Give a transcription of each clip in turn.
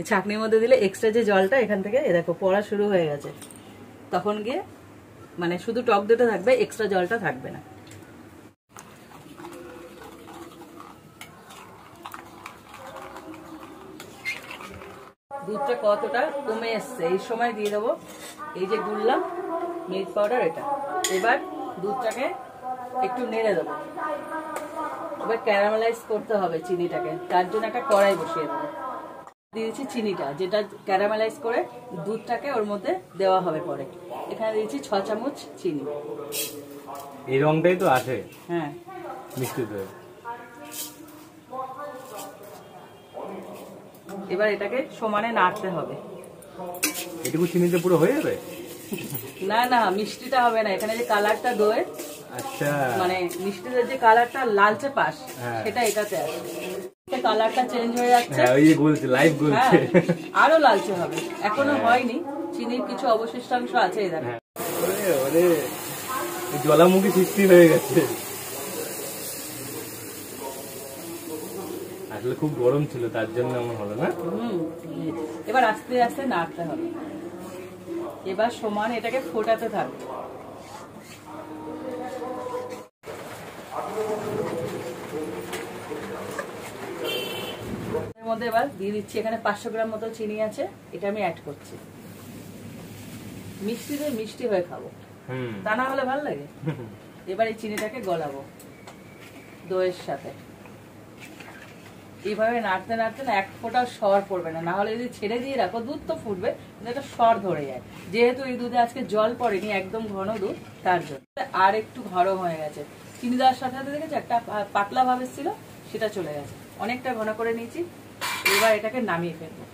ছাঁকনির মধ্যে দিলে এক্সট্রা যে জলটা এখান থেকে দেখো পড়া শুরু হয়ে গেছে, তখন গিয়ে মানে শুধু টক দইটা থাকবে, এক্সট্রা জলটা থাকবে না। দুধটা কতটা কমে এসছে, এই সময় দিয়ে দেবো এই যে গুললাম মিল্ক পাউডার, এটা। এবার দুধটাকে একটু নেড়ে দেবো। এবার ক্যারামেলাইজ করতে হবে চিনিটাকে, তার জন্য একটা কড়াই বসিয়ে দেবো। দিয়েছি চিনিটা, যেটা ক্যারামেলাইজ করে দুধটাকে ওর মধ্যে দেওয়া হবে পরে। এখানে দিয়েছি 6 চামচ চিনি। এই রংটাই তো আছে। হ্যাঁ, মিষ্টি দই। এবার এটাকে সমানে নাড়তে হবে। এটুকু চিনিতে পুরো হয়ে যাবে? না না, মিষ্টিটা হবে না, এখানে যে কালারটা দই, আচ্ছা, মানে মিষ্টির যে কালারটা লালচে পাশ, সেটা এটাতে আছে। কালারটা চেঞ্জ হয়ে যাচ্ছে, ওই যে গলছে, লাইভ গলছে। আরো লালচে হবে, এখনো হয়নি, চিনির কিছু অবশিষ্টাংশ আছে। এই দেখো জ্বালামুখী সৃষ্টি হয়ে গেছে। আসলে খুব গরম ছিল, তার জন্য এমন হলো না। এবার আস্তে আস্তে নাড়তে হবে। এবার সমান এটাকে ফোটাতে থাকবে। এর মধ্যে এবার দিয়ে দিচ্ছি, এখানে 500 গ্রাম মতো চিনি আছে, এটা আমি অ্যাড করছি। মিষ্টি দিয়ে মিষ্টি হয়ে খাবো, তা না হলে ভালো লাগে। এবার এই চিনিটাকে গলাবো দইয়ের সাথে। এইভাবে নাড়তে নাড়তে না, এক ফোঁটা সর পড়বে না, না হলে যদি ছেড়ে দিয়ে রাখো দুধ তো ফুটবে, একটা সর ধরে যায়। যেহেতু এই দুধে আজকে জল পড়েনি, একদম ঘন দুধ, তার জন্য আর একটু ঘন হয়ে গেছে। চিনি দেওয়ার সাথে সাথে দেখেছি একটা পাতলা ভাবে ছিল, সেটা চলে গেছে, অনেকটা ঘন করে নিয়েছি। এবার এটাকে নামিয়ে ফেলবো,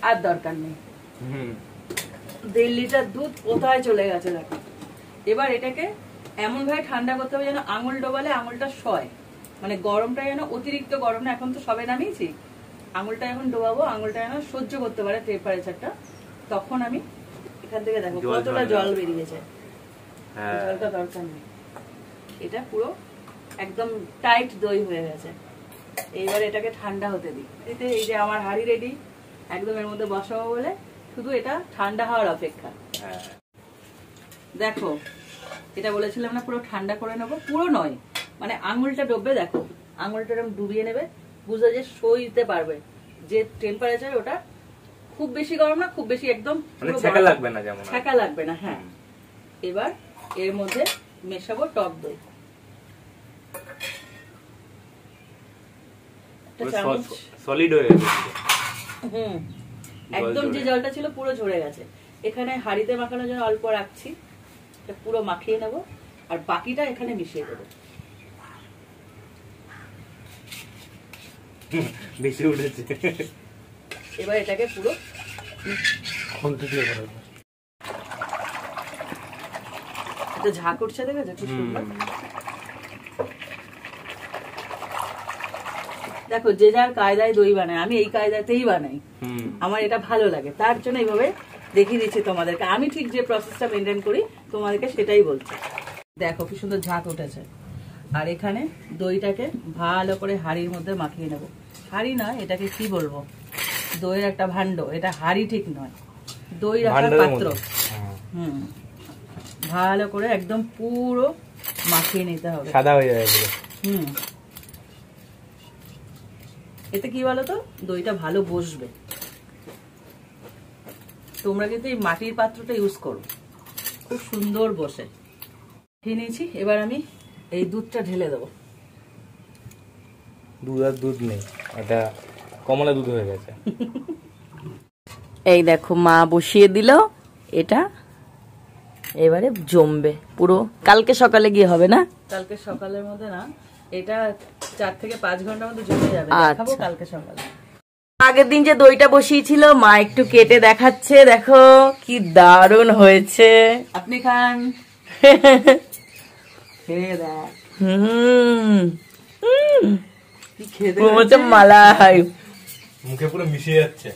আর দরকার নেই। 1.5 লিটার দুধ কোথায় চলে গেছে দেখো। এবার এটাকে এমন ভাবে ঠান্ডা করতে হবে যেন আঙুল ডোবালে আঙুলটা সয়, মানে গরমটা যেন অতিরিক্ত গরম না, এখন তো সবে নামিয়েছি, আঙুলটা এখন ডোবাবো, আঙুলটা যেন সহ্য করতে পারে টেম্পারেচারটা। তখন আমি এখান থেকে দেখো কতটা জল বেরিয়েছে, জলটা দরকার নেই, এটা পুরো একদম টাইট দই হয়ে গেছে। এইবার এটাকে ঠান্ডা হতে দিই। এতে এই যে আমার হাঁড়ি রেডি, একদম এর মধ্যে বসাবো বলে, শুধু এটা ঠান্ডা হওয়ার অপেক্ষা। দেখো এটা বলেছিলাম না, পুরো ঠান্ডা করে নেবো, পুরো নয়, মানে আঙুলটা ডুববে, দেখো আঙুলটা এরকম ডুবিয়ে নেবে, বুঝতে যে সইতে পারবে যে টেম্পারেচার, ওটা খুব বেশি গরম না, খুব বেশি একদম ছ্যাঁকা লাগবে না, যেমন ছ্যাঁকা লাগবে না। হ্যাঁ, এবার এর মধ্যে মেশাবো টক দই, সলিড হয়ে গেছে। একদম যে জলটা ছিল পুরো ঝরে গেছে। এখানে হাঁড়িতে মাখানোর জন্য অল্প রাখছি, পুরো মাখিয়ে নেব, আর বাকিটা এখানে মিশিয়ে দেবো। বেশি উঠেছে। এবার এটাকে পুরো এটা ঝাঁক উঠছে, দেখেছো কি সুন্দর। দেখো যে যার কায়দায় দই বানায়, আমি এই কায়দাতেই বানাই, আমার এটা ভালো লাগে, তার জন্য এইভাবে দেখিয়ে দিচ্ছি তোমাদেরকে। আমি ঠিক যে প্রসেসটা মেনটেন করি তোমাদেরকে সেটাই বলছি। দেখো কি সুন্দর ঝাঁক উঠেছে। আর এখানে দইটাকে ভালো করে হাঁড়ির মধ্যে মাখিয়ে নেব। হাঁড়ি নয়, এটাকে কি বলবো, দইয়ের একটা ভান্ড, এটা হাঁড়ি ঠিক নয়, দই রাখার পাত্র। ভালো করে একদম পুরো মাখিয়ে নিতে হবে, সাদা হয়ে যাবে। এতে কি বলতো, দইটা ভালো বসবে। তোমরা কিন্তু এই মাটির পাত্রটা ইউজ করো, খুব সুন্দর বসে। খেয়ে নিয়েছি, এবার আমি এই দুধটা ঢেলে দেবো। দুধ আর দুধ নেই, এটা কমলা দুধ হয়ে গেছে। এই দেখো মা বসিয়ে দিল এটা, এবারে জমবে পুরো। কালকে সকালে গিয়ে হবে না? কালকে সকালের মধ্যে না, এটা 4 থেকে 5 ঘন্টার মধ্যে জমে যাবে। দেখাবো কালকে সকালে। আগের দিন যে দইটা বসিয়েছিল মা একটু কেটে দেখাচ্ছে, দেখো কি দারুণ হয়েছে। আপনি খান, খেয়ে দেখ। খেতে মালাই মুখে পুরো মিশে যাচ্ছে।